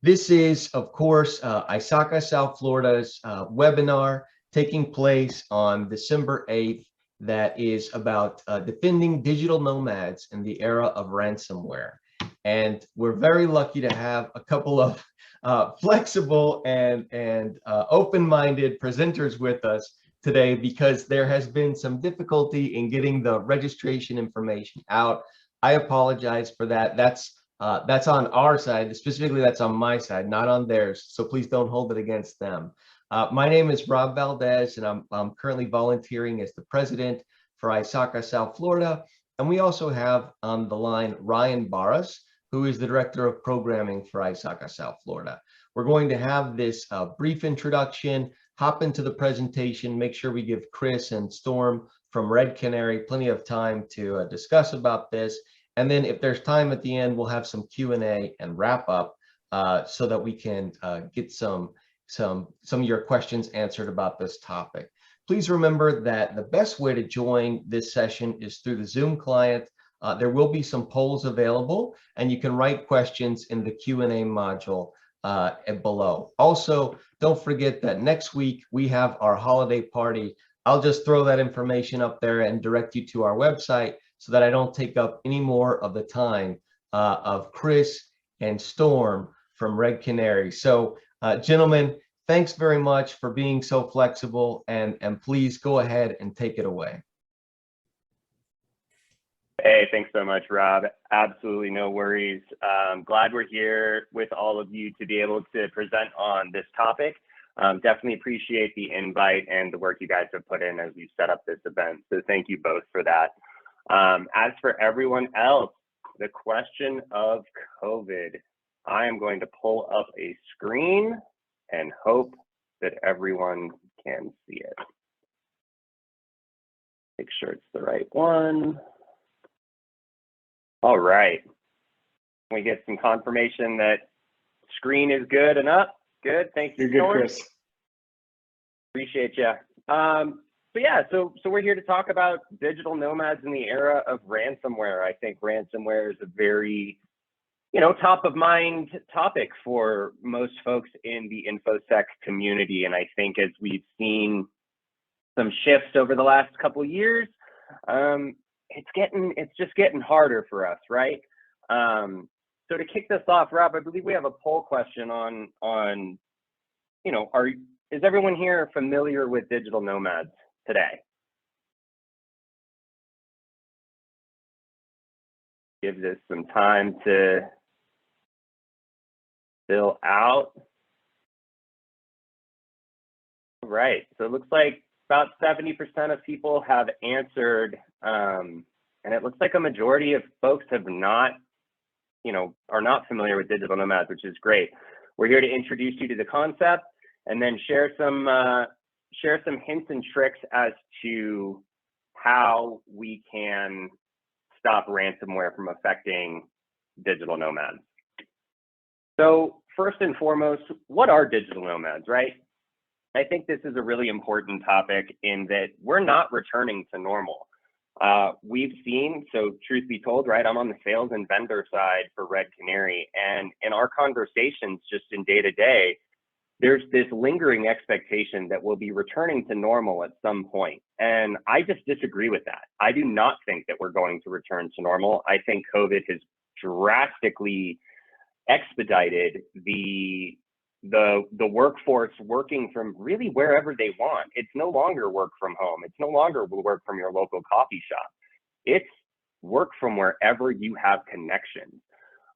This is, of course, ISACA South Florida's webinar taking place on December 8th that is about defending digital nomads in the era of ransomware. And we're very lucky to have a couple of flexible and open-minded presenters with us today, because there has been some difficulty in getting the registration information out. I apologize for that. That's on our side, specifically that's on my side, not on theirs. So please don't hold it against them. My name is Rob Valdez, and I'm currently volunteering as the president for ISACA South Florida. And we also have on the line Ryan Barras, who is the director of programming for ISACA South Florida. We're going to have this brief introduction, hop into the presentation, make sure we give Chris and Storm from Red Canary plenty of time to discuss about this. And then if there's time at the end, we'll have some Q&A and wrap up so that we can get some of your questions answered about this topic. Please remember that the best way to join this session is through the Zoom client. There will be some polls available, and you can write questions in the Q&A module below. Also, don't forget that next week we have our holiday party. I'll just throw that information up there and direct you to our website so that I don't take up any more of the time of Chris and Storm from Red Canary. So, gentlemen, thanks very much for being so flexible, and please go ahead and take it away. Hey, thanks so much, Rob. Absolutely no worries. Glad we're here with all of you to be able to present on this topic. Definitely appreciate the invite and the work you guys have put in as we set up this event. So thank you both for that. As for everyone else, the question of COVID, I am going to pull up a screen and hope that everyone can see it. Make sure it's the right one. All right. We get some confirmation that screen is good and up. Good. Thank you. You're good, Chris. Appreciate you. So yeah, so we're here to talk about digital nomads in the era of ransomware. I think ransomware is a very, top of mind topic for most folks in the InfoSec community. And I think as we've seen some shifts over the last couple of years, it's just getting harder for us, right? So to kick this off, Rob, I believe we have a poll question on is everyone here familiar with digital nomads today? Give this some time to fill out. All right, so it looks like about 70% of people have answered, and it looks like a majority of folks have not, are not familiar with digital nomads, which is great. We're here to introduce you to the concept and then share some hints and tricks as to how we can stop ransomware from affecting digital nomads. So first and foremost, what are digital nomads, right? I think this is a really important topic in that we're not returning to normal. We've seen, so truth be told, right, I'm on the sales and vendor side for Red Canary, and in our conversations just in day-to-day, there's this lingering expectation that we'll be returning to normal at some point. And I just disagree with that. I do not think that we're going to return to normal. I think COVID has drastically expedited the workforce working from really wherever they want. It's no longer work from home. It's no longer work from your local coffee shop. It's work from wherever you have connections.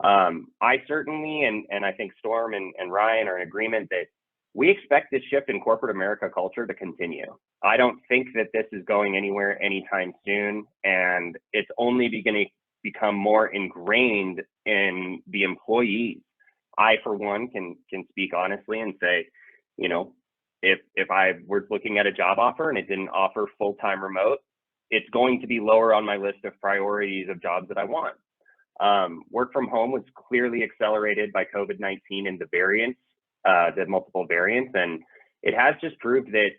I certainly, and I think Storm and Ryan are in agreement that we expect this shift in corporate America culture to continue. I don't think that this is going anywhere anytime soon, and it's only going to become more ingrained in the employees. I, for one, can speak honestly and say, if I were looking at a job offer and it didn't offer full-time remote, it's going to be lower on my list of priorities of jobs that I want. Work from home was clearly accelerated by COVID-19 and the variants, the multiple variants, and it has just proved that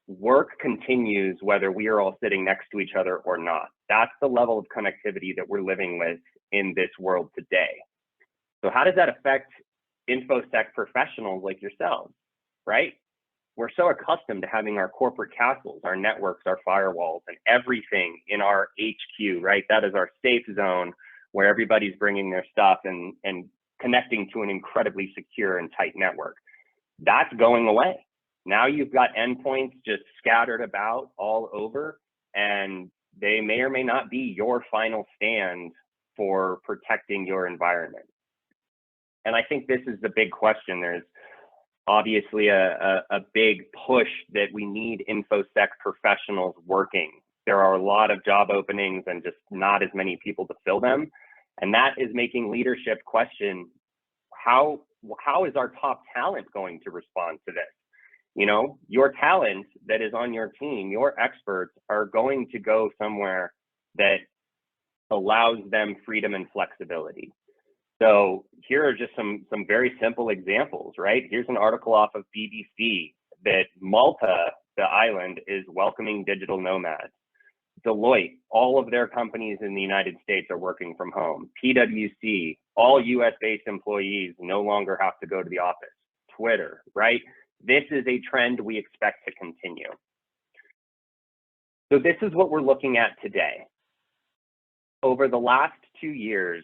work continues whether we are all sitting next to each other or not. That's the level of connectivity that we're living with in this world today. So how does that affect InfoSec professionals like yourselves, right? We're so accustomed to having our corporate castles, our networks, our firewalls, and everything in our HQ, right? That is our safe zone where everybody's bringing their stuff and connecting to an incredibly secure and tight network. That's going away. Now you've got endpoints just scattered about all over, and they may or may not be your final stand for protecting your environment. And I think this is the big question. There's obviously a big push that we need InfoSec professionals working. There are a lot of job openings and just not as many people to fill them. And that is making leadership question, how is our top talent going to respond to this? You know, your talent that is on your team, your experts are going to go somewhere that allows them freedom and flexibility. So here are just some very simple examples, right? Here's an article off of BBC that Malta, the island, is welcoming digital nomads. Deloitte, all of their companies in the United States are working from home. PwC, all US-based employees no longer have to go to the office. Twitter, right? This is a trend we expect to continue. So this is what we're looking at today. Over the last 2 years,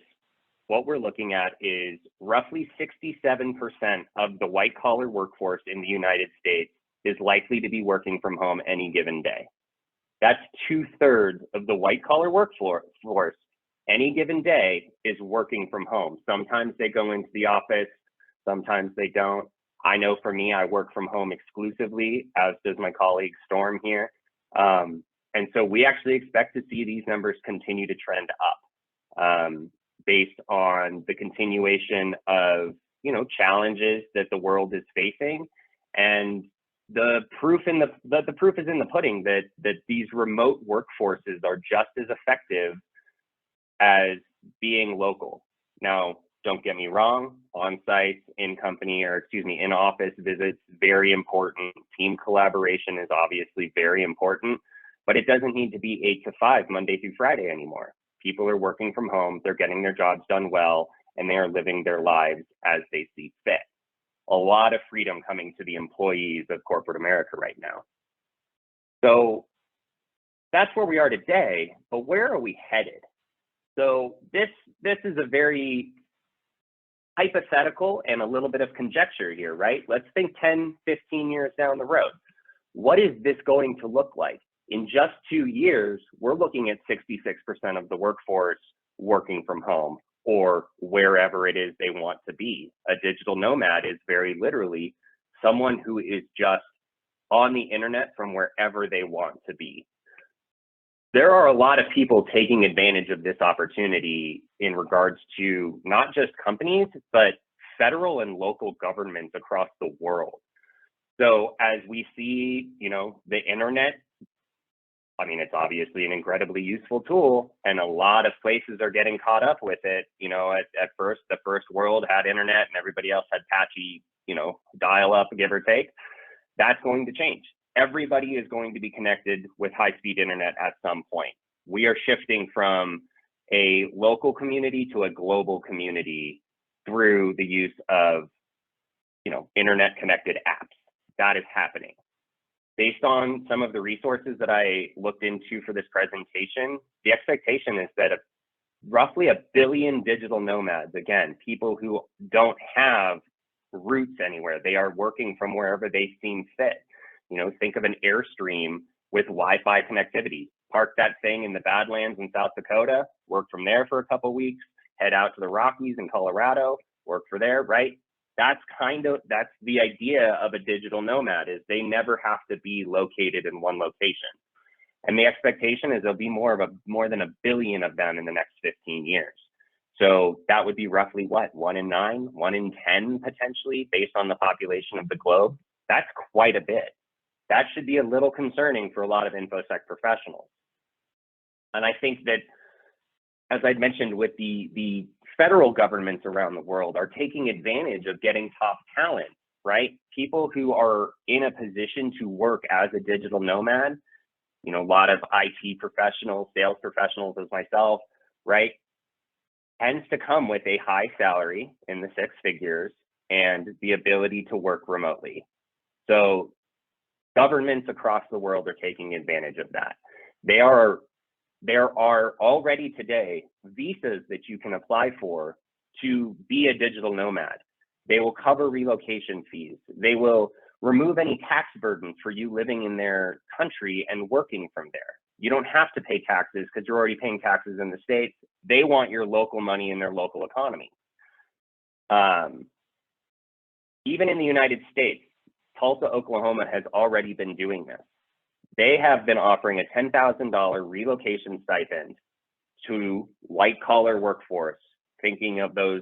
what we're looking at is roughly 67% of the white-collar workforce in the United States is likely to be working from home any given day. That's 2/3 of the white-collar workforce any given day is working from home. Sometimes they go into the office, sometimes they don't. I know for me, I work from home exclusively, as does my colleague Storm here. And so we actually expect to see these numbers continue to trend up based on the continuation of, you know, challenges that the world is facing. And the proof is in the pudding that these remote workforces are just as effective as being local. Now, don't get me wrong, on-site, in-office visits, very important. Team collaboration is obviously very important, but it doesn't need to be 8 to 5, Monday through Friday anymore. People are working from home, they're getting their jobs done well, and they are living their lives as they see fit. A lot of freedom coming to the employees of corporate America right now. So that's where we are today, but where are we headed? So this is a very hypothetical and a little bit of conjecture here, right? Let's think 10, 15 years down the road. What is this going to look like? In just 2 years, we're looking at 66% of the workforce working from home or wherever it is they want to be. A digital nomad is very literally someone who is just on the internet from wherever they want to be. There are a lot of people taking advantage of this opportunity in regards to not just companies, but federal and local governments across the world. So as we see, you know, the internet, I mean, it's obviously an incredibly useful tool, and a lot of places are getting caught up with it. You know, at first, the first world had internet and everybody else had patchy, you know, dial up, give or take. That's going to change. Everybody is going to be connected with high-speed internet at some point. We are shifting from a local community to a global community through the use of, you know, internet-connected apps. That is happening. Based on some of the resources that I looked into for this presentation, the expectation is that roughly 1 billion digital nomads, again, people who don't have roots anywhere, they are working from wherever they seem fit. You know, think of an Airstream with Wi-Fi connectivity. Park that thing in the Badlands in South Dakota, work from there for a couple of weeks, head out to the Rockies in Colorado, work for there, right? That's the idea of a digital nomad, is they never have to be located in one location. And the expectation is there'll be more than 1 billion of them in the next 15 years. So that would be roughly what, 1 in 9, 1 in 10 potentially, based on the population of the globe. That's quite a bit. That should be a little concerning for a lot of InfoSec professionals. And I think that, as I'd mentioned, with the federal governments around the world are taking advantage of getting top talent, right? People who are in a position to work as a digital nomad, you know, a lot of IT professionals, sales professionals as myself, right? Tends to come with a high salary in the 6 figures, and the ability to work remotely. So governments across the world are taking advantage of that. There are already today visas that you can apply for to be a digital nomad. They will cover relocation fees. They will remove any tax burdens for you living in their country and working from there. You don't have to pay taxes because you're already paying taxes in the States. They want your local money in their local economy. Even in the United States, Tulsa, Oklahoma has already been doing this. They have been offering a $10,000 relocation stipend to white collar workforce, thinking of those,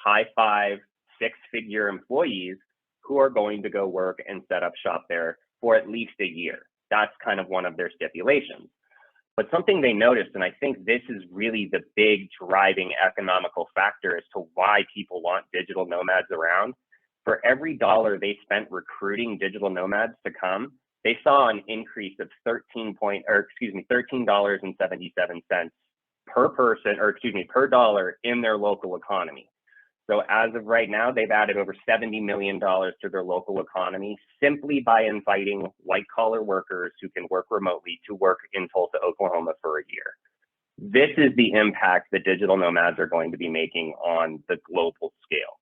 high five, six-figure employees who are going to go work and set up shop there for at least a year. That's kind of one of their stipulations. But something they noticed, and I think this is really the big driving economical factor as to why people want digital nomads around. For every dollar they spent recruiting digital nomads to come, they saw an increase of $13.77 per person, per dollar in their local economy. So as of right now, they've added over $70 million to their local economy simply by inviting white collar workers who can work remotely to work in Tulsa, Oklahoma for a year. This is the impact that digital nomads are going to be making on the global scale.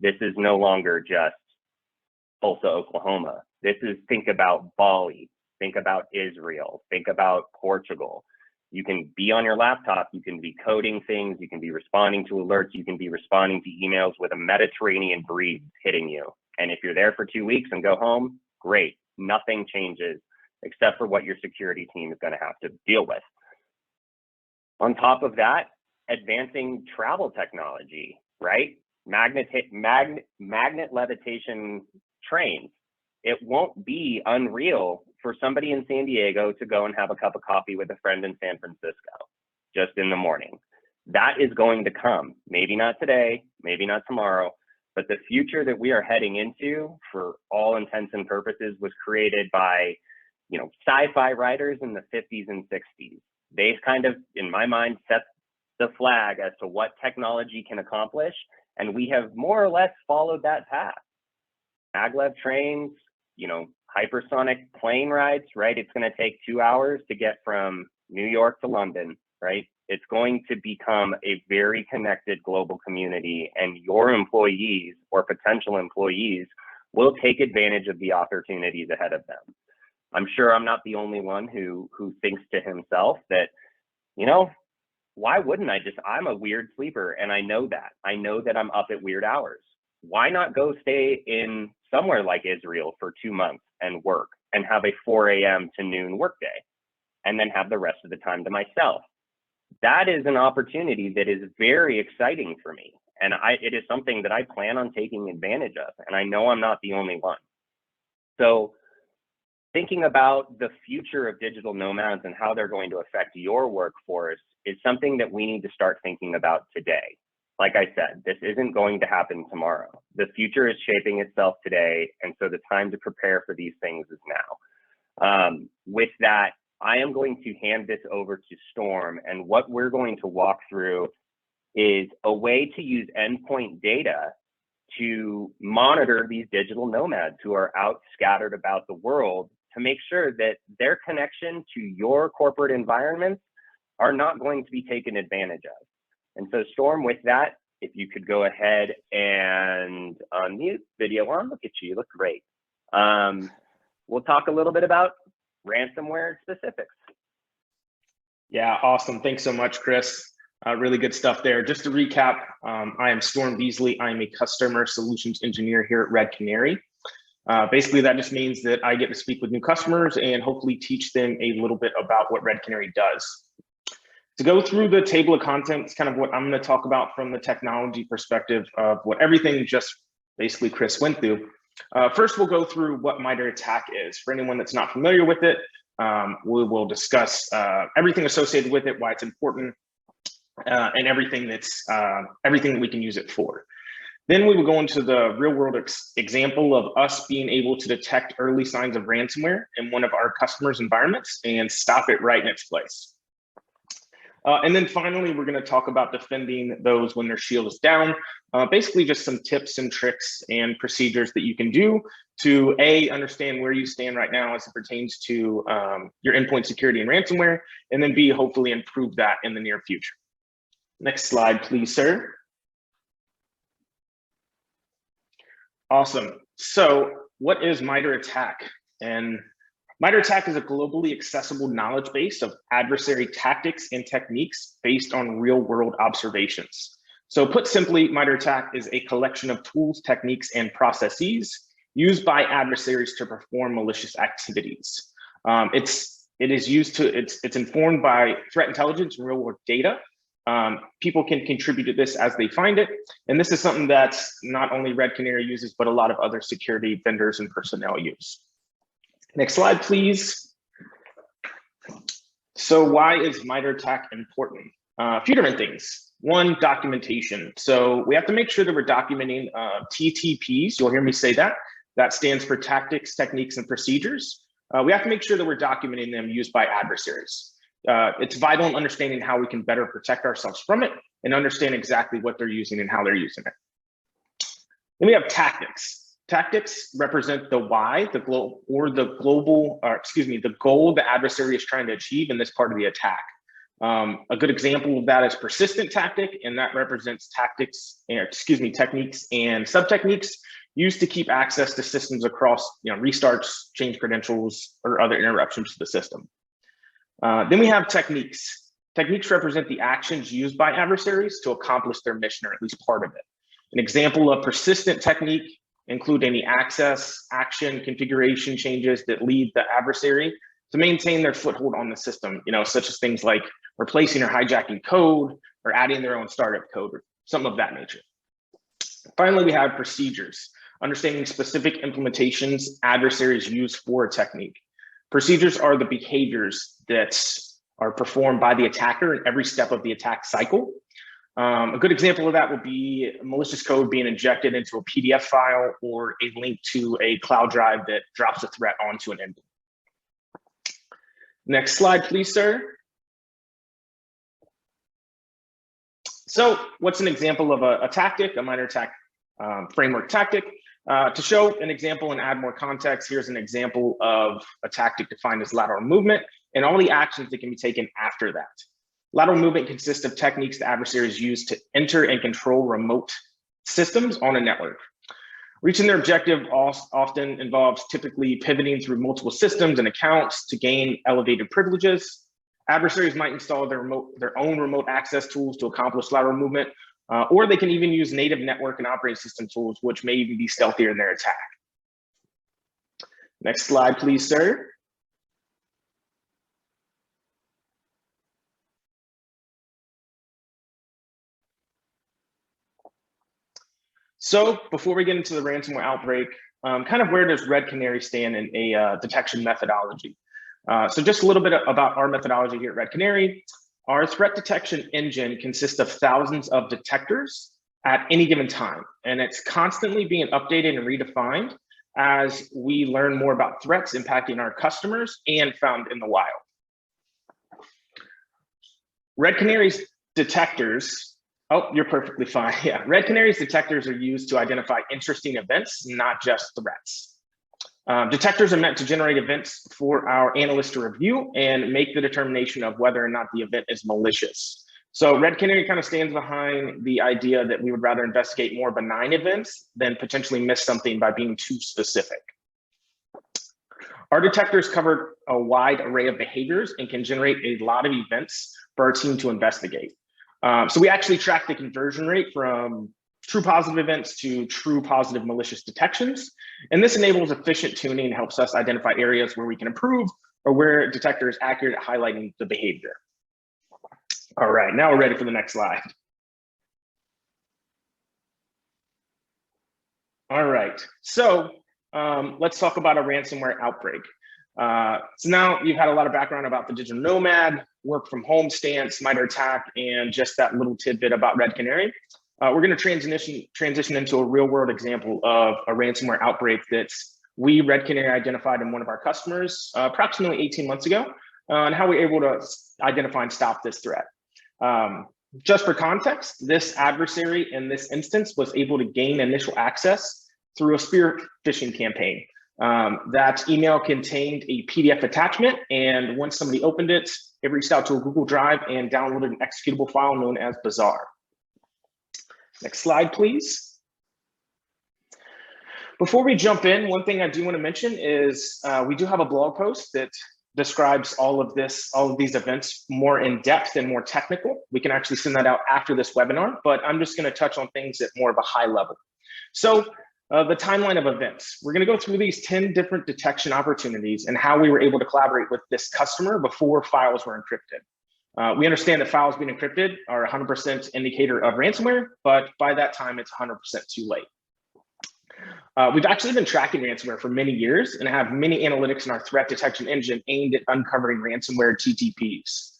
This is no longer just Tulsa, Oklahoma. This is, think about Bali, think about Israel, think about Portugal. You can be on your laptop, you can be coding things, you can be responding to alerts, you can be responding to emails with a Mediterranean breeze hitting you. And if you're there for 2 weeks and go home, great, nothing changes except for what your security team is going to have to deal with. On top of that, advancing travel technology, right? Magnet levitation trains. It won't be unreal for somebody in San Diego to go and have a cup of coffee with a friend in San Francisco, just in the morning. That is going to come. Maybe not today, maybe not tomorrow, but the future that we are heading into, for all intents and purposes, was created by, sci-fi writers in the 50s and 60s. They kind of, in my mind, set the flag as to what technology can accomplish, and we have more or less followed that path. Maglev trains, hypersonic plane rides, right? It's going to take 2 hours to get from New York to London, right? It's going to become a very connected global community, and your employees or potential employees will take advantage of the opportunities ahead of them. I'm sure I'm not the only one who thinks to himself that, why wouldn't I'm a weird sleeper, and I know that. I know that I'm up at weird hours. Why not go stay in somewhere like Israel for 2 months and work and have a 4 a.m. to noon workday and then have the rest of the time to myself? That is an opportunity that is very exciting for me. And it is something that I plan on taking advantage of. And I know I'm not the only one. So thinking about the future of digital nomads and how they're going to affect your workforce is something that we need to start thinking about today. Like I said, this isn't going to happen tomorrow. The future is shaping itself today, and so the time to prepare for these things is now. With that, I am going to hand this over to Storm, and what we're going to walk through is a way to use endpoint data to monitor these digital nomads who are out scattered about the world to make sure that their connection to your corporate environments are not going to be taken advantage of. And so Storm, with that, if you could go ahead and unmute video on, look at you, you look great. We'll talk a little bit about ransomware specifics. Yeah, awesome. Thanks so much, Chris. Really good stuff there. Just to recap, I am Storm Beasley. I'm a customer solutions engineer here at Red Canary. Basically, that just means that I get to speak with new customers and hopefully teach them a little bit about what Red Canary does. To go through the table of contents, kind of what I'm going to talk about from the technology perspective of what everything just basically Chris went through. First, we'll go through what MITRE attack is. For anyone that's not familiar with it, we will discuss everything associated with it, why it's important, and everything that we can use it for. Then we will go into the real world example of us being able to detect early signs of ransomware in one of our customers' environments and stop it right in its place. And then finally, we're going to talk about defending those when their shield is down. Basically, just some tips and tricks and procedures that you can do to A, understand where you stand right now as it pertains to your endpoint security and ransomware, and then B, hopefully improve that in the near future. Next slide, please, sir. Awesome. So what is MITRE ATT&CK? And MITRE ATT&CK is a globally accessible knowledge base of adversary tactics and techniques based on real-world observations. So put simply, MITRE ATT&CK is a collection of tools, techniques, and processes used by adversaries to perform malicious activities. It's informed by threat intelligence and real-world data. People can contribute to this as they find it. And this is something that not only Red Canary uses, but a lot of other security vendors and personnel use. Next slide, please. So why is MITRE ATT&CK important? A few different things. One, documentation. So we have to make sure that we're documenting TTPs. You'll hear me say that. That stands for tactics, techniques, and procedures. We have to make sure that we're documenting them used by adversaries. It's vital in understanding how we can better protect ourselves from it and understand exactly what they're using and how they're using it. Then we have tactics. Tactics represent the why, the goal the adversary is trying to achieve in this part of the attack. A good example of that is persistent tactic, and that represents techniques and sub-techniques used to keep access to systems across, restarts, change credentials, or other interruptions to the system. Then we have techniques. Techniques represent the actions used by adversaries to accomplish their mission, or at least part of it. An example of persistent technique include any access, action, configuration changes that lead the adversary to maintain their foothold on the system, such as things like replacing or hijacking code or adding their own startup code or something of that nature. Finally, we have procedures, understanding specific implementations adversaries use for a technique. Procedures are the behaviors that are performed by the attacker in every step of the attack cycle. A good example of that would be malicious code being injected into a PDF file or a link to a cloud drive that drops a threat onto an endpoint. Next slide, please, sir. So what's an example of a tactic, a MITRE ATT&CK framework tactic? To show an example and add more context, here's an example of a tactic defined as lateral movement and all the actions that can be taken after that. Lateral movement consists of techniques the adversaries use to enter and control remote systems on a network. Reaching their objective often involves typically pivoting through multiple systems and accounts to gain elevated privileges. Adversaries might install their own remote access tools to accomplish lateral movement, or they can even use native network and operating system tools, which may even be stealthier in their attack. Next slide, please, sir. So before we get into the ransomware outbreak, kind of where does Red Canary stand in a detection methodology? So just a little bit about our methodology here at Red Canary. Our threat detection engine consists of thousands of detectors at any given time, and it's constantly being updated and redefined as we learn more about threats impacting our customers and found in the wild. Red Canary's detectors, oh, you're perfectly fine. Yeah, Red Canary's detectors are used to identify interesting events, not just threats. Detectors are meant to generate events for our analysts to review and make the determination of whether or not the event is malicious. So Red Canary kind of stands behind the idea that we would rather investigate more benign events than potentially miss something by being too specific. Our detectors cover a wide array of behaviors and can generate a lot of events for our team to investigate. So we actually track the conversion rate from true positive events to true positive malicious detections. And this enables efficient tuning and helps us identify areas where we can improve or where a detector is accurate at highlighting the behavior. All right, now we're ready for the next slide. All right, so let's talk about a ransomware outbreak. So now you've had a lot of background about the digital nomad, work from home stance, MITRE ATT&CK, and just that little tidbit about Red Canary. We're going to transition into a real world example of a ransomware outbreak that we, Red Canary, identified in one of our customers approximately 18 months ago, and how we were able to identify and stop this threat. Just for context, this adversary in this instance was able to gain initial access through a spear phishing campaign. That email contained a PDF attachment, and once somebody opened it, it reached out to a Google Drive and downloaded an executable file known as Bazaar. Next slide, please. Before we jump in, one thing I do want to mention is we do have a blog post that describes all of these events more in depth and more technical. We can actually send that out after this webinar, but I'm just going to touch on things at more of a high level. So the timeline of events, we're going to go through these 10 different detection opportunities and how we were able to collaborate with this customer before files were encrypted. We understand that files being encrypted are 100% indicator of ransomware, but by that time, it's 100% too late. We've actually been tracking ransomware for many years and have many analytics in our threat detection engine aimed at uncovering ransomware TTPs.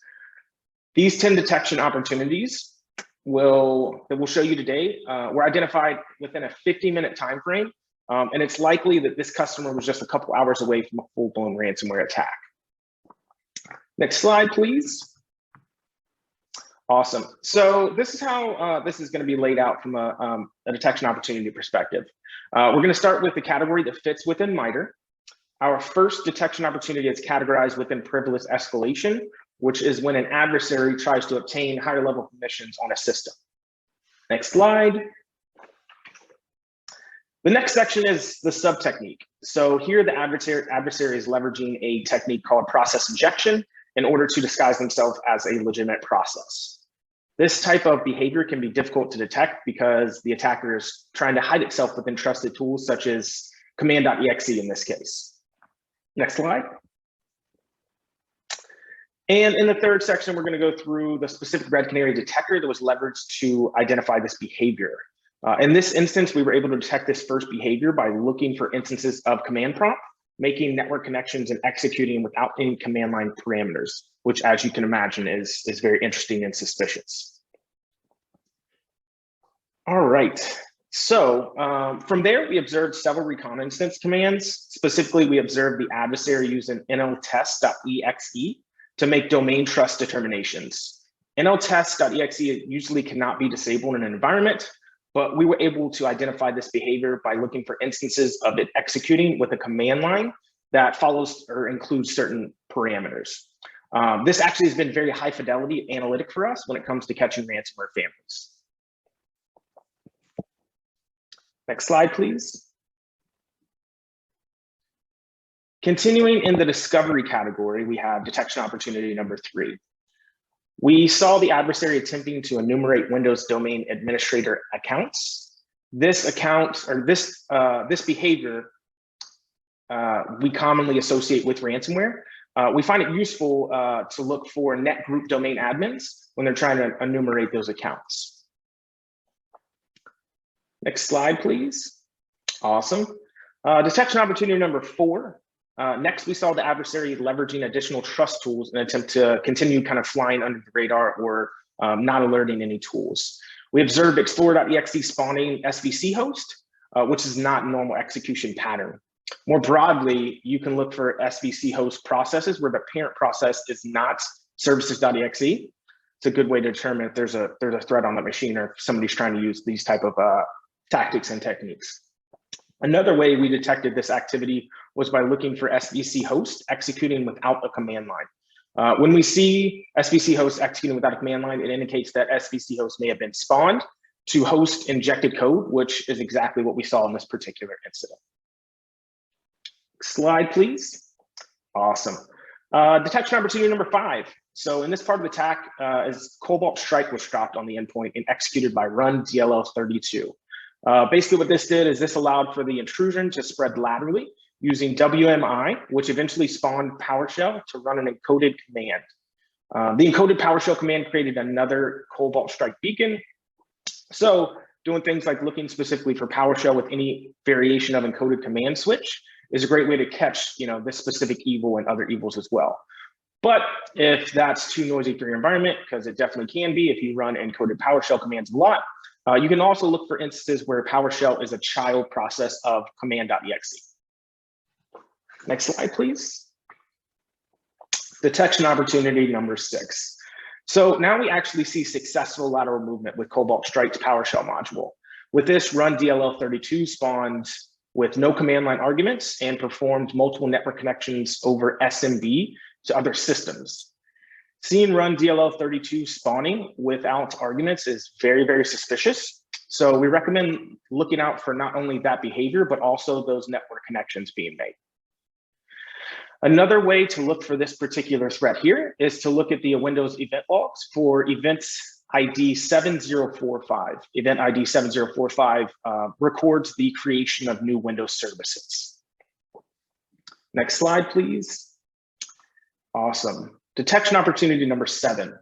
These 10 detection opportunities that we'll show you today were identified within a 50-minute time frame, and it's likely that this customer was just a couple hours away from a full-blown ransomware attack. Next slide, please. Awesome. So this is how this is going to be laid out from a detection opportunity perspective. We're going to start with the category that fits within MITRE. Our first detection opportunity is categorized within privilege escalation, which is when an adversary tries to obtain higher level permissions on a system. Next slide. The next section is the sub technique. So here the adversary is leveraging a technique called process injection in order to disguise themselves as a legitimate process. This type of behavior can be difficult to detect because the attacker is trying to hide itself within trusted tools such as command.exe in this case. Next slide. And in the third section, we're going to go through the specific Red Canary detector that was leveraged to identify this behavior. In this instance, we were able to detect this first behavior by looking for instances of command prompt, making network connections and executing without any command line parameters, which, as you can imagine, is very interesting and suspicious. All right. So from there, we observed several reconnaissance commands. Specifically, we observed the adversary using nltest.exe to make domain trust determinations. nltest.exe usually cannot be disabled in an environment, but we were able to identify this behavior by looking for instances of it executing with a command line that follows or includes certain parameters. This actually has been very high fidelity analytic for us when it comes to catching ransomware families. Next slide, please. Continuing in the discovery category, we have detection opportunity number 3. We saw the adversary attempting to enumerate Windows domain administrator accounts. This account or this behavior we commonly associate with ransomware. We find it useful to look for net group domain admins when they're trying to enumerate those accounts. Next slide, please. Awesome. Detection opportunity number 4. Next, we saw the adversary leveraging additional trust tools in an attempt to continue kind of flying under the radar or not alerting any tools. We observed explorer.exe spawning SVC host, which is not a normal execution pattern. More broadly, you can look for SVC host processes where the parent process is not services.exe. It's a good way to determine if there's a threat on the machine or if somebody's trying to use these type of tactics and techniques. Another way we detected this activity was by looking for SVC host executing without a command line. When we see SVC host executing without a command line, it indicates that SVC host may have been spawned to host injected code, which is exactly what we saw in this particular incident. Slide, please. Awesome. Detection opportunity number 5. So in this part of the attack, is Cobalt Strike was dropped on the endpoint and executed by run DLL32. Basically what this did is this allowed for the intrusion to spread laterally using WMI, which eventually spawned PowerShell to run an encoded command. The encoded PowerShell command created another Cobalt Strike beacon. So doing things like looking specifically for PowerShell with any variation of encoded command switch is a great way to catch, this specific evil and other evils as well. But if that's too noisy for your environment, because it definitely can be if you run encoded PowerShell commands a lot, you can also look for instances where PowerShell is a child process of command.exe. Next slide, please. Detection opportunity number 6. So now we actually see successful lateral movement with Cobalt Strike's PowerShell module. With this, run DLL32 spawned with no command line arguments and performed multiple network connections over SMB to other systems. Seeing run DLL32 spawning without arguments is very, very suspicious. So we recommend looking out for not only that behavior, but also those network connections being made. Another way to look for this particular threat here is to look at the Windows event logs for events ID 7045. Event ID 7045 records the creation of new Windows services. Next slide, please. Awesome. Detection opportunity number 7.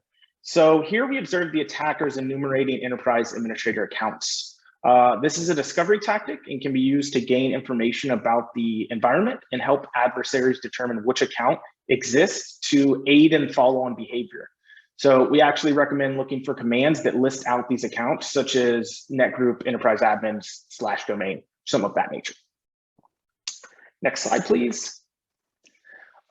So here we observe the attackers enumerating enterprise administrator accounts. This is a discovery tactic and can be used to gain information about the environment and help adversaries determine which account exists to aid in follow-on behavior. So we actually recommend looking for commands that list out these accounts, such as netgroup enterprise admins / domain, something of that nature. Next slide, please.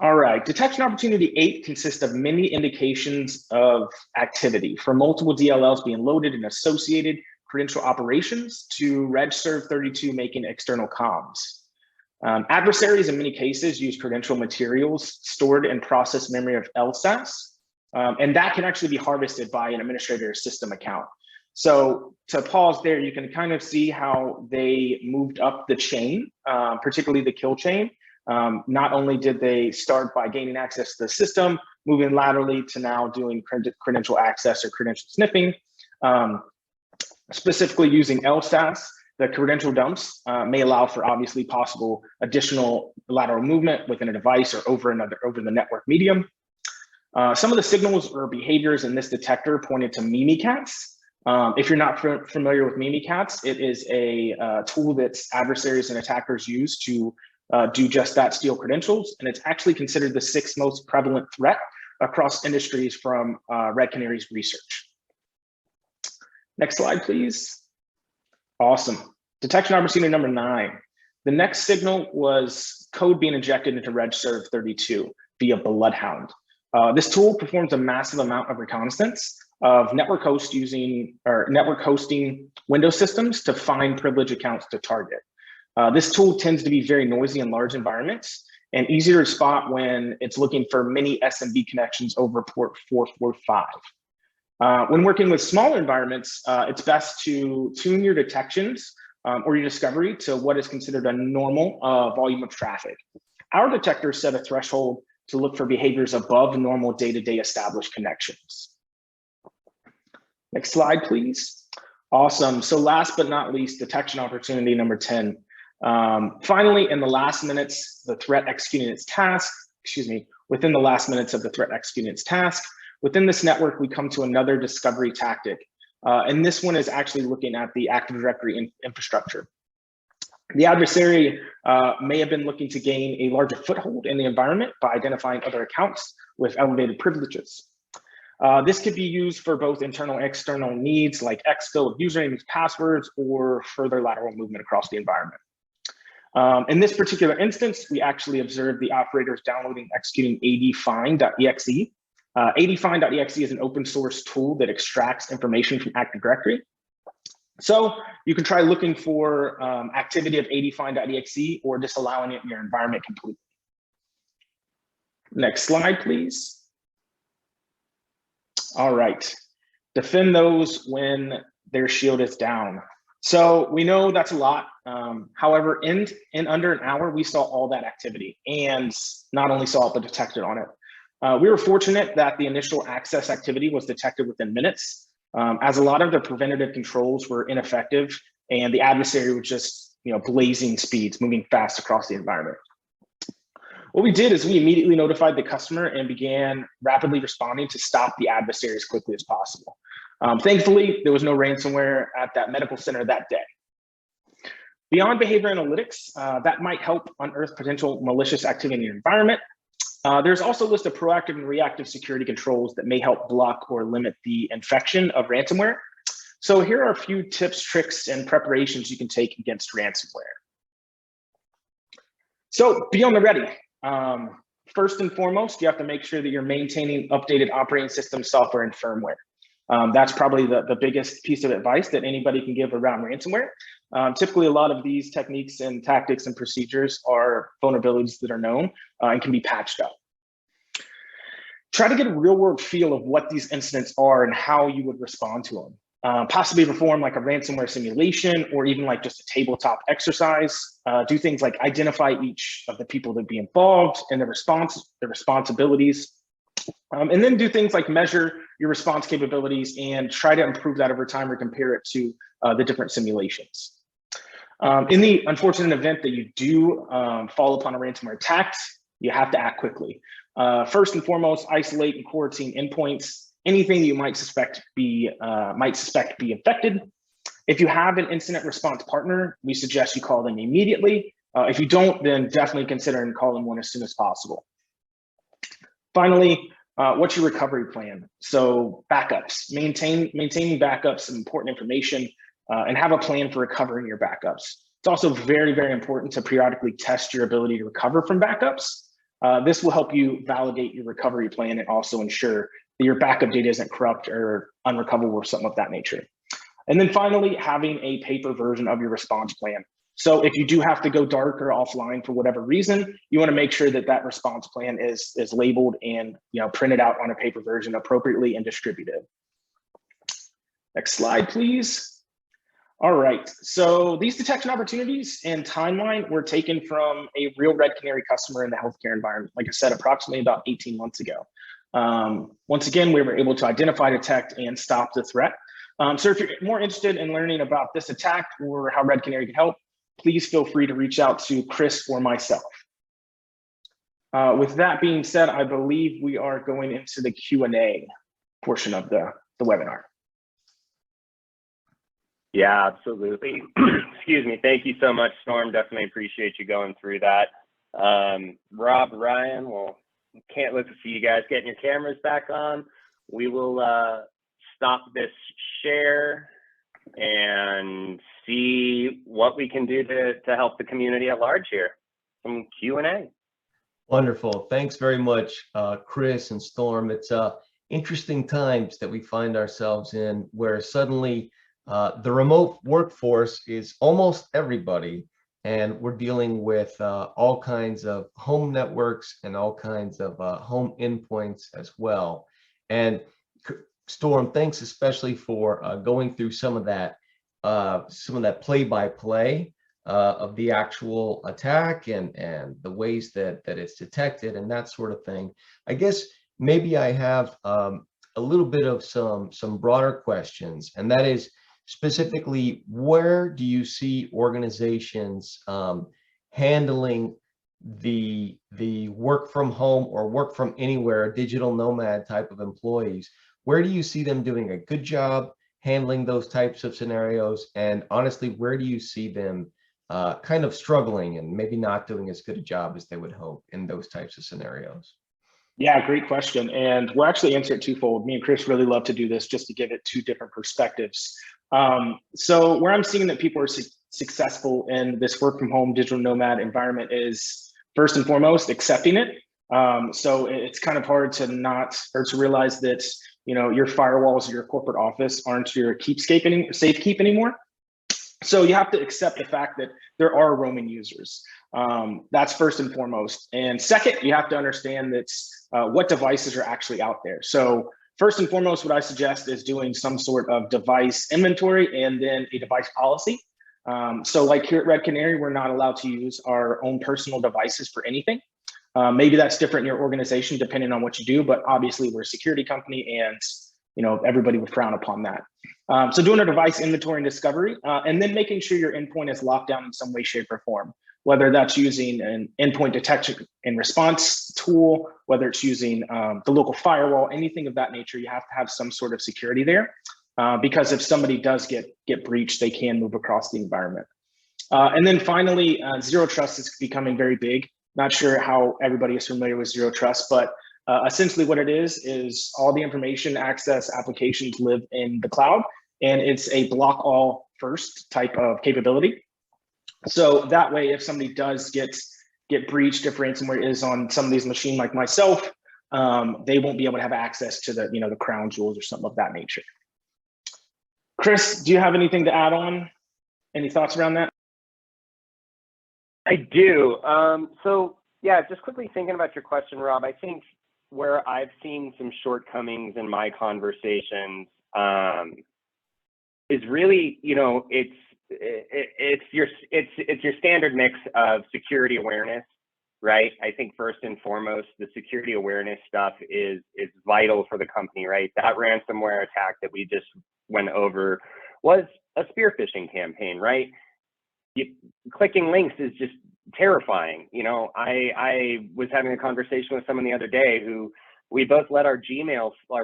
All right, detection opportunity 8 consists of many indications of activity for multiple DLLs being loaded and associated credential operations to regserve32 making external comms. Adversaries in many cases use credential materials stored in process memory of LSAS, and that can actually be harvested by an administrator system account. So to pause there, you can kind of see how they moved up the chain, particularly the kill chain. Not only did they start by gaining access to the system, moving laterally to now doing credential access or credential sniffing, specifically using LSAS, the credential dumps may allow for obviously possible additional lateral movement within a device or over the network medium. Some of the signals or behaviors in this detector pointed to Mimikatz. If you're not familiar with Mimikatz, it is a tool that adversaries and attackers use to do just that, steal credentials, and it's actually considered the 6th most prevalent threat across industries from Red Canary's research. Next slide, please. Awesome. Detection opportunity number 9. The next signal was code being injected into regserve32 via Bloodhound. This tool performs a massive amount of reconnaissance of network hosting Windows systems to find privileged accounts to target. This tool tends to be very noisy in large environments and easier to spot when it's looking for many SMB connections over port 445. When working with smaller environments, it's best to tune your detections or your discovery to what is considered a normal volume of traffic. Our detector set a threshold to look for behaviors above normal day-to-day established connections. Next slide, please. Awesome. So last but not least, detection opportunity number 10. Finally, in the last minutes, the threat executing its task, within the last minutes of the threat executing its task, within this network, we come to another discovery tactic. And this one is actually looking at the Active Directory infrastructure. The adversary may have been looking to gain a larger foothold in the environment by identifying other accounts with elevated privileges. This could be used for both internal and external needs like exfil of usernames, passwords, or further lateral movement across the environment. In this particular instance, we actually observed the operators downloading and executing adfind.exe. Adfind.exe is an open source tool that extracts information from Active Directory. So you can try looking for activity of adfind.exe or disallowing it in your environment completely. Next slide, please. All right, defend those when their shield is down. So we know that's a lot. However, in under an hour, we saw all that activity and not only saw it, but detected on it. We were fortunate that the initial access activity was detected within minutes, as a lot of the preventative controls were ineffective and the adversary was just blazing speeds, moving fast across the environment. What we did is we immediately notified the customer and began rapidly responding to stop the adversary as quickly as possible. Thankfully, there was no ransomware at that medical center that day. Beyond behavior analytics, that might help unearth potential malicious activity in your environment. There's also a list of proactive and reactive security controls that may help block or limit the infection of ransomware. So here are a few tips, tricks, and preparations you can take against ransomware. So be on the ready. first and foremost, you have to make sure that you're maintaining updated operating system software and firmware. That's probably the biggest piece of advice that anybody can give around ransomware. Typically, a lot of these techniques and tactics and procedures are vulnerabilities that are known and can be patched up. Try to get a real world feel of what these incidents are and how you would respond to them. Possibly perform like a ransomware simulation or even like just a tabletop exercise. Do things like identify each of the people that be involved and the responsibilities. And then do things like measure your response capabilities and try to improve that over time or compare it to the different simulations. In the unfortunate event that you do fall upon a ransomware attack, you have to act quickly. First and foremost, isolate and quarantine endpoints. Anything that you might suspect be infected. If you have an incident response partner, we suggest you call them immediately. If you don't, then definitely consider calling one as soon as possible. Finally, what's your recovery plan? So backups, maintaining backups of important information and have a plan for recovering your backups. It's also very, very important to periodically test your ability to recover from backups. This will help you validate your recovery plan and also ensure that your backup data isn't corrupt or unrecoverable or something of that nature. And then finally, having a paper version of your response plan. So if you do have to go dark or offline for whatever reason, you want to make sure that that response plan is labeled and printed out on a paper version appropriately and distributed. Next slide, please. All right, so these detection opportunities and timeline were taken from a real Red Canary customer in the healthcare environment, like I said, approximately about 18 months ago. Once again, we were able to identify, detect, and stop the threat. So if you're more interested in learning about this attack or how Red Canary can help, please feel free to reach out to Chris or myself. With that being said, I believe we are going into the Q&A portion of the webinar. Yeah, absolutely. Excuse me. Thank you so much, Storm. Definitely appreciate you going through that. Rob, Ryan, well, can't wait to see you guys getting your cameras back on. We will stop this share and see what we can do to help the community at large here. Some Q&A. Wonderful. Thanks very much, Chris and Storm. It's interesting times that we find ourselves in, where suddenly the remote workforce is almost everybody, and we're dealing with all kinds of home networks and all kinds of home endpoints as well. And Storm, thanks especially for going through some of that play-by-play of the actual attack and the ways that it's detected and that sort of thing. I guess maybe I have a little bit of some broader questions, and that is specifically, where do you see organizations handling the work from home or work from anywhere, digital nomad type of employees? Where do you see them doing a good job handling those types of scenarios? And honestly, where do you see them kind of struggling and maybe not doing as good a job as they would hope in those types of scenarios? Yeah, great question. And we'll actually answer it twofold. Me and Chris really love to do this just to give it two different perspectives. So where I'm seeing that people are successful in this work from home digital nomad environment is, first and foremost, accepting it. So it's kind of hard to to realize that your firewalls of your corporate office aren't your safekeep anymore. So you have to accept the fact that there are roaming users. That's first and foremost. And second, you have to understand that what devices are actually out there. So first and foremost, what I suggest is doing some sort of device inventory and then a device policy. So like here at Red Canary, we're not allowed to use our own personal devices for anything. Maybe that's different in your organization depending on what you do, but obviously we're a security company and everybody would frown upon that. So doing a device inventory and discovery, and then making sure your endpoint is locked down in some way, shape, or form, whether that's using an endpoint detection and response tool, whether it's using the local firewall, anything of that nature. You have to have some sort of security there, because if somebody does get breached, they can move across the environment. And then finally, zero trust is becoming very big. Not sure how everybody is familiar with zero trust, but essentially what it is all the information access applications live in the cloud, and it's a block all first type of capability. So that way, if somebody does get get breached, if ransomware is on somebody's machine like myself, they won't be able to have access to the, the crown jewels or something of that nature. Chris, do you have anything to add on? Any thoughts around that? I do. So yeah, just quickly thinking about your question, Rob, I think where I've seen some shortcomings in my conversations is really, it's your standard mix of security awareness, right? I think first and foremost, the security awareness stuff is vital for the company, right? That ransomware attack that we just went over was a spear phishing campaign, right? Clicking links is just terrifying. I was having a conversation with someone the other day who we both let our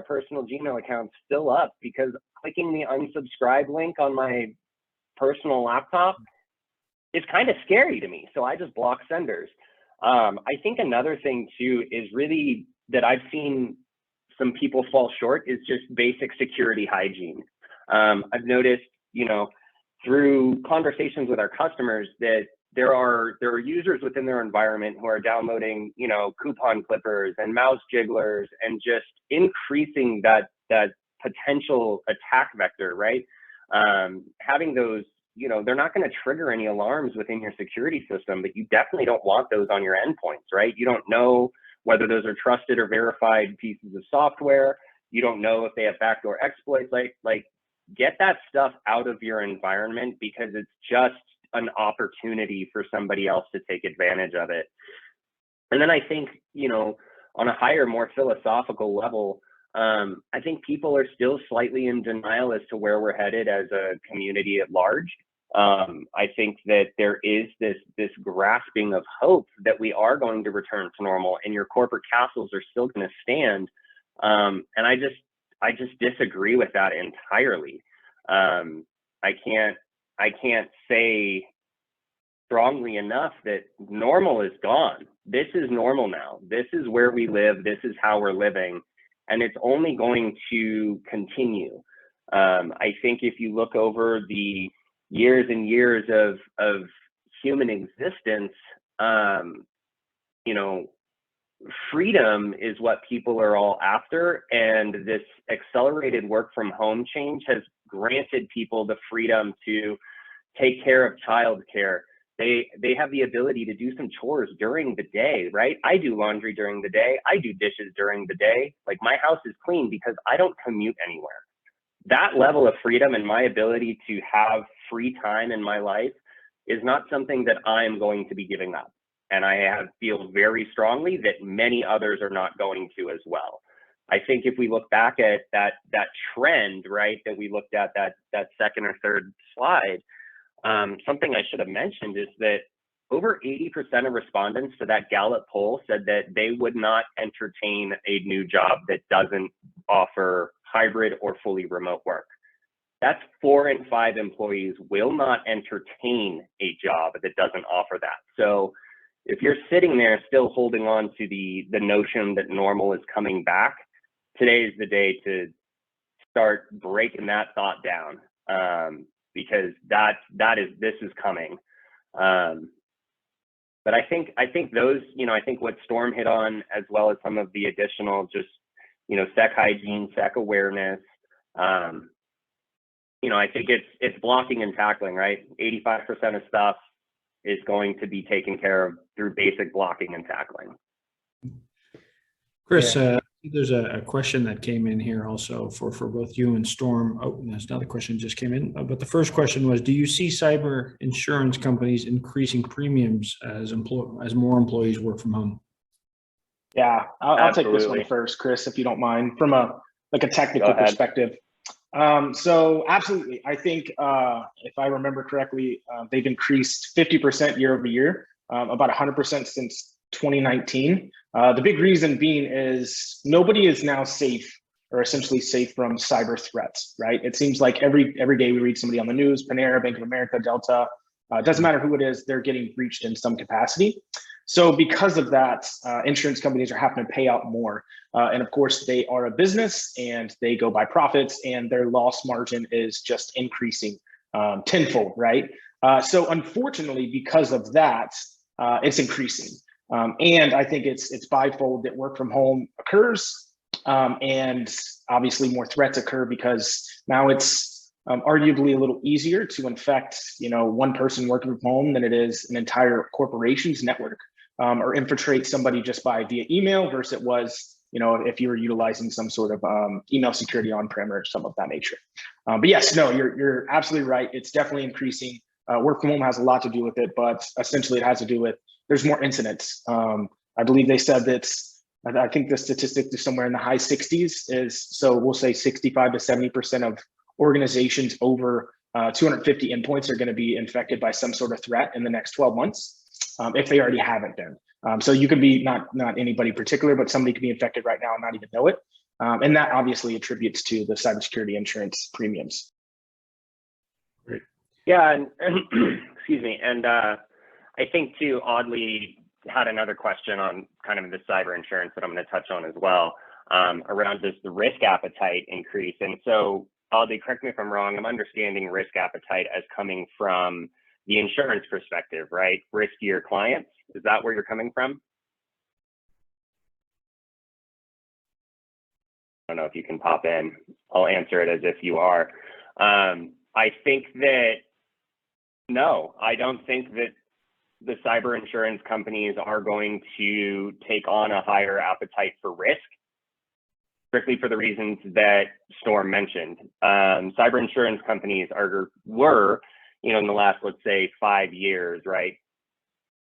personal Gmail accounts fill up because clicking the unsubscribe link on my personal laptop is kind of scary to me. So I just block senders. I think another thing too is really that I've seen some people fall short is just basic security hygiene. I've noticed, through conversations with our customers that there are users within their environment who are downloading, coupon clippers and mouse jigglers and just increasing that potential attack vector, right? Having those, they're not going to trigger any alarms within your security system, but you definitely don't want those on your endpoints, right? You don't know whether those are trusted or verified pieces of software. You don't know if they have backdoor exploits. Like get that stuff out of your environment because it's just an opportunity for somebody else to take advantage of it. And then I think, on a higher, more philosophical level, I think people are still slightly in denial as to where we're headed as a community at large. I think that there is this grasping of hope that we are going to return to normal and your corporate castles are still going to stand. And I just disagree with that entirely. I can't say strongly enough that normal is gone. This is normal now. This is where we live. This is how we're living. And it's only going to continue. I think if you look over the years and years of human existence, freedom is what people are all after. And this accelerated work from home change has granted people the freedom to take care of childcare. They have the ability to do some chores during the day, right? I do laundry during the day. I do dishes during the day. Like my house is clean because I don't commute anywhere. That level of freedom and my ability to have free time in my life is not something that I'm going to be giving up. And I feel very strongly that many others are not going to as well. I think if we look back at that trend, right, that we looked at that second or third slide, something I should have mentioned is that over 80% of respondents to that Gallup poll said that they would not entertain a new job that doesn't offer hybrid or fully remote work. That's 4 in 5 employees will not entertain a job that doesn't offer that. So if you're sitting there still holding on to the notion that normal is coming back, today is the day to start breaking that thought down, because this is coming. But I think those, I think what Storm hit on, as well as some of the additional just, SEC hygiene, SEC awareness, I think it's blocking and tackling, right? 85% of stuff is going to be taken care of through basic blocking and tackling. Chris, there's a question that came in here also for both you and Storm. Oh, there's another question just came in. But the first question was, do you see cyber insurance companies increasing premiums as more employees work from home? Yeah, I'll take this one first, Chris, if you don't mind, from a technical perspective. So absolutely, I think if I remember correctly, they've increased 50% year over year, about 100% since 2019. The big reason being is nobody is now safe, or essentially safe from cyber threats, right? It seems like every day we read somebody on the news, Canary, Bank of America, Delta, doesn't matter who it is, they're getting breached in some capacity. So because of that, insurance companies are having to pay out more. And of course, they are a business and they go by profits, and their loss margin is just increasing tenfold, right? So unfortunately, because of that, it's increasing. And I think it's bifold that work from home occurs, and obviously more threats occur because now it's arguably a little easier to infect, one person working from home than it is an entire corporation's network, or infiltrate somebody just via email versus it was, if you were utilizing some sort of email security on-prem or some of that nature. But yes, no, you're absolutely right. It's definitely increasing. Work from home has a lot to do with it, but essentially it has to do with there's more incidents. I believe they said that, I think the statistic is somewhere in the high 60s so we'll say 65 to 70% of organizations over 250 endpoints are going to be infected by some sort of threat in the next 12 months, if they already haven't been. So you can be not anybody particular, but somebody could be infected right now and not even know it. And that obviously attributes to the cybersecurity insurance premiums. Great. Yeah, and excuse me. And I think too, Audley had another question on kind of the cyber insurance that I'm going to touch on as well, around just the risk appetite increase. And so Audley, correct me if I'm wrong, I'm understanding risk appetite as coming from the insurance perspective, right? Riskier clients. Is that where you're coming from? I don't know if you can pop in. I'll answer it as if you are. I think that, no, I don't think that the cyber insurance companies are going to take on a higher appetite for risk, strictly for the reasons that Storm mentioned. Cyber insurance companies were, in the last, let's say, 5 years, right?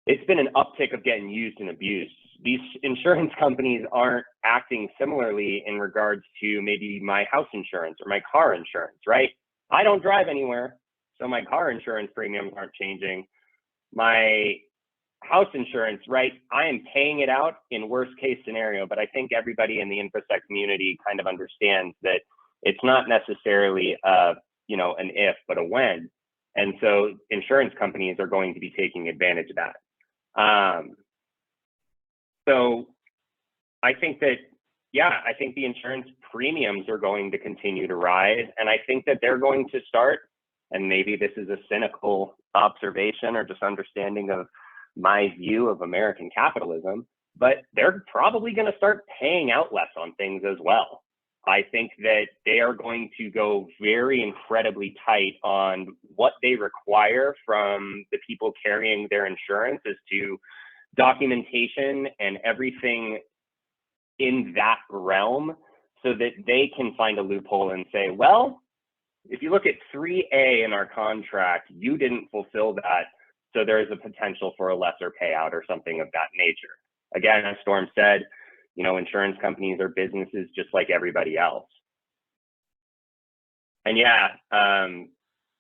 It's been an uptick of getting used and abused. These insurance companies aren't acting similarly in regards to maybe my house insurance or my car insurance, right? I don't drive anywhere, so my car insurance premiums aren't changing. My house insurance, right? I am paying it out in worst case scenario, but I think everybody in the InfoSec community kind of understands that it's not necessarily an if, but a when. And so insurance companies are going to be taking advantage of that. So I think that, I think the insurance premiums are going to continue to rise. And I think that they're going to start, and maybe this is a cynical observation or just understanding of my view of American capitalism, but they're probably going to start paying out less on things as well. I think that they are going to go very incredibly tight on what they require from the people carrying their insurance as to documentation and everything in that realm, so that they can find a loophole and say, well, if you look at 3A in our contract, you didn't fulfill that, so there is a potential for a lesser payout or something of that nature. Again, as Storm said, insurance companies are businesses just like everybody else. And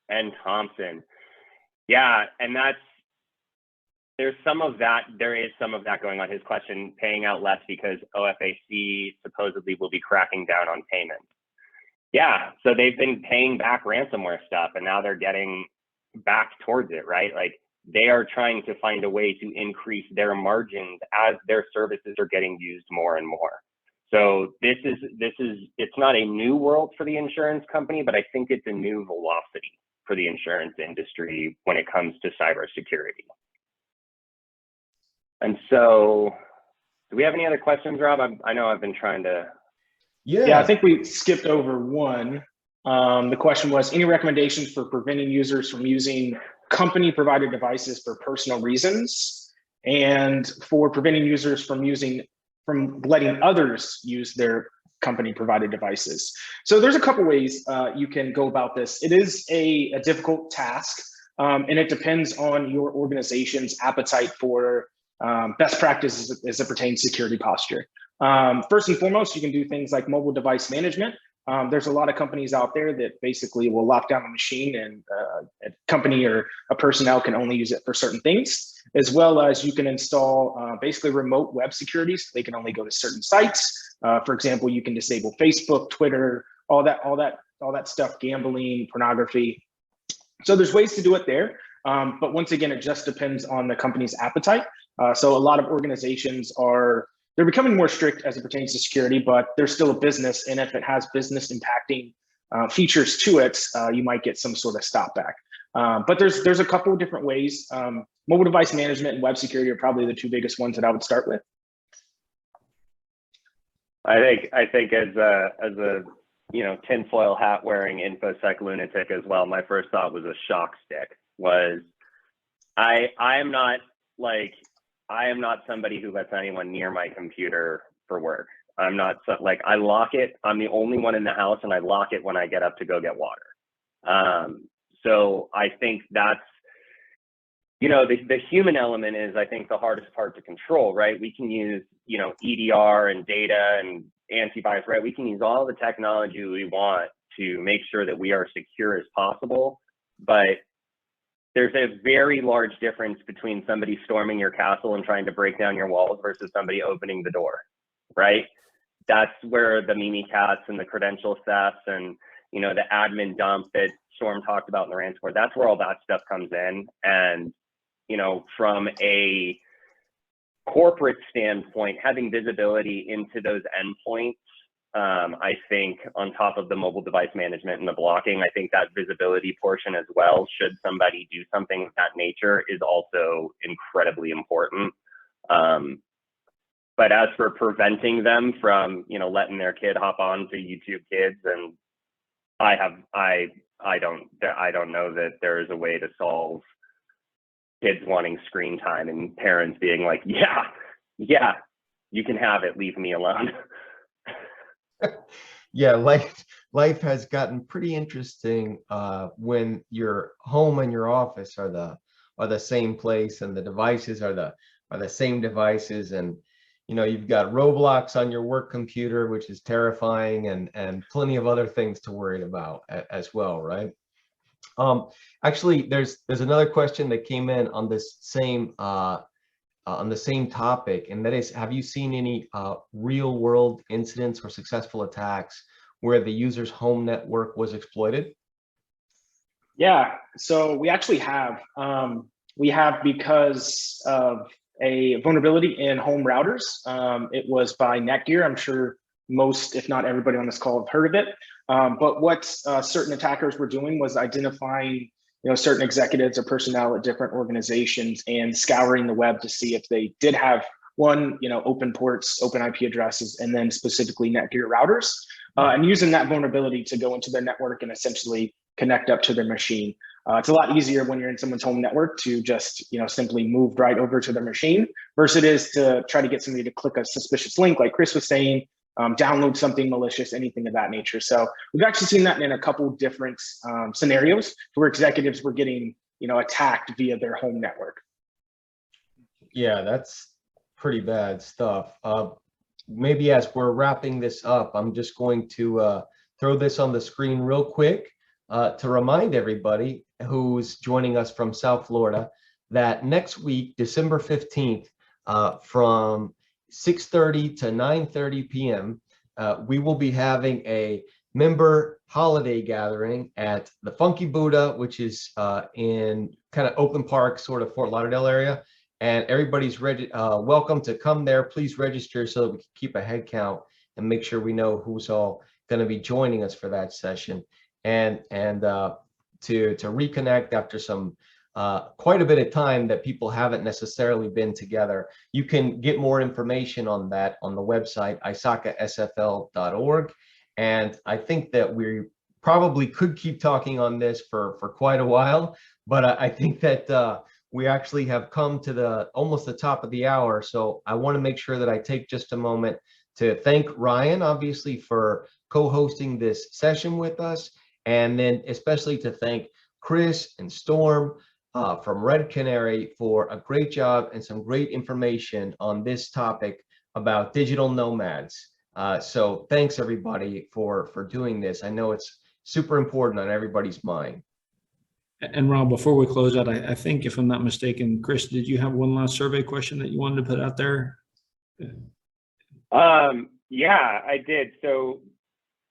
and Thompson, and there is some of that going on. His question, paying out less because OFAC supposedly will be cracking down on payments. Yeah, so they've been paying back ransomware stuff, and now they're getting back towards it, right? Like, they are trying to find a way to increase their margins as their services are getting used more and more. So it's not a new world for the insurance company, but I think it's a new velocity for the insurance industry when it comes to cybersecurity. And so, do we have any other questions, Rob? I know I've been trying to. Yeah, I think we skipped over one. The question was, any recommendations for preventing users from using company provided devices for personal reasons, and for preventing users from letting others use their company provided devices? So there's a couple ways you can go about this. It is a difficult task, and it depends on your organization's appetite for best practices as it pertains to security posture. First and foremost, you can do things like mobile device management. There's a lot of companies out there that basically will lock down a machine, and a company or a personnel can only use it for certain things, as well as you can install basically remote web security, so they can only go to certain sites. For example, you can disable Facebook, Twitter, all that stuff, gambling, pornography. So there's ways to do it there. But once again, it just depends on the company's appetite. So a lot of organizations they're becoming more strict as it pertains to security, but they're still a business. And if it has business impacting features to it, you might get some sort of stop back. But there's a couple of different ways. mobile device management and web security are probably the two biggest ones that I would start with. I think as a tinfoil hat wearing InfoSec lunatic as well, my first thought was a shock stick. I am not somebody who lets anyone near my computer for work. I'm not I lock it. I'm the only one in the house, and I lock it when I get up to go get water. So I think that's, the human element is, I think, the hardest part to control, right? We can use, EDR and data and antivirus, right? We can use all the technology we want to make sure that we are secure as possible. But there's a very large difference between somebody storming your castle and trying to break down your walls versus somebody opening the door, right? That's where the Mimikatz and the credential thefts and, the admin dump that Storm talked about in the ransomware, that's where all that stuff comes in. And, from a corporate standpoint, having visibility into those endpoints, I think on top of the mobile device management and the blocking, I think that visibility portion as well, should somebody do something of that nature, is also incredibly important. But as for preventing them from, letting their kid hop on to YouTube Kids, and I don't know that there is a way to solve kids wanting screen time and parents being like, yeah, you can have it, leave me alone. Yeah, life has gotten pretty interesting when your home and your office are the same place, and the devices are the same devices, and you've got Roblox on your work computer, which is terrifying, and plenty of other things to worry about as well, right? Actually, there's another question that came in on this same on the same topic, and that is, have you seen any real world incidents or successful attacks where the user's home network was exploited? Yeah, so we actually have. We have, because of a vulnerability in home routers. It was by Netgear. I'm sure most, if not everybody on this call, have heard of it. But what certain attackers were doing was identifying, certain executives or personnel at different organizations and scouring the web to see if they did have open ports, open IP addresses, and then specifically Netgear routers, and using that vulnerability to go into their network and essentially connect up to their machine. It's a lot easier when you're in someone's home network to just, simply move right over to their machine, versus it is to try to get somebody to click a suspicious link, like Chris was saying, download something malicious, anything of that nature. So we've actually seen that in a couple different scenarios where executives were getting, attacked via their home network. Yeah, that's pretty bad stuff. Maybe as we're wrapping this up, I'm just going to throw this on the screen real quick to remind everybody who's joining us from South Florida that next week, December 15th, from 6:30 to 9:30 p.m., we will be having a member holiday gathering at the Funky Buddha, which is in kind of Oakland Park, sort of Fort Lauderdale area. And everybody's welcome to come there. Please register so that we can keep a head count and make sure we know who's all going to be joining us for that session. And to reconnect after some quite a bit of time that people haven't necessarily been together. You can get more information on that on the website isacasfl.org. And I think that we probably could keep talking on this for quite a while, but I think that we actually have come to almost the top of the hour. So I want to make sure that I take just a moment to thank Ryan, obviously, for co-hosting this session with us, and then especially to thank Chris and Storm from Red Canary for a great job and some great information on this topic about digital nomads. So thanks everybody for doing this. I know it's super important on everybody's mind. And Rob, before we close out, I think, if I'm not mistaken, Chris, did you have one last survey question that you wanted to put out there? Yeah, I did. So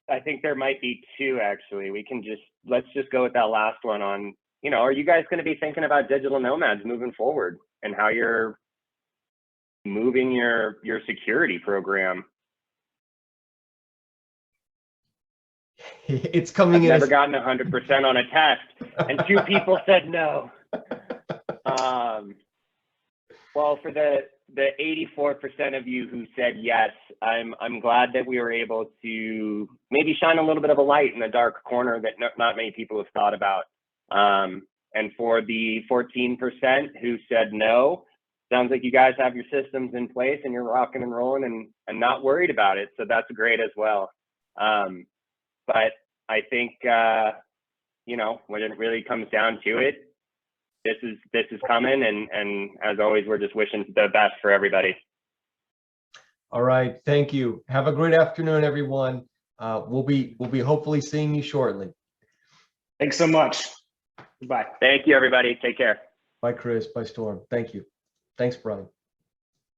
I think there might be two, actually. Let's just go with that last one on, are you guys going to be thinking about digital nomads moving forward and how you're moving your security program? It's coming in. I've never gotten 100% on a test, and 2 people said no. Well, for the 84% of you who said yes, I'm glad that we were able to maybe shine a little bit of a light in the dark corner that not many people have thought about. And for the 14% who said no, sounds like you guys have your systems in place and you're rocking and rolling and not worried about it. So that's great as well. But I think, you know, when it really comes down to it, this is coming, and as always, we're just wishing the best for everybody. All right, thank you. Have a great afternoon, everyone. We'll be hopefully seeing you shortly. Thanks so much. Goodbye. Thank you, everybody. Take care. Bye, Chris. Bye, Storm. Thank you. Thanks, Brian.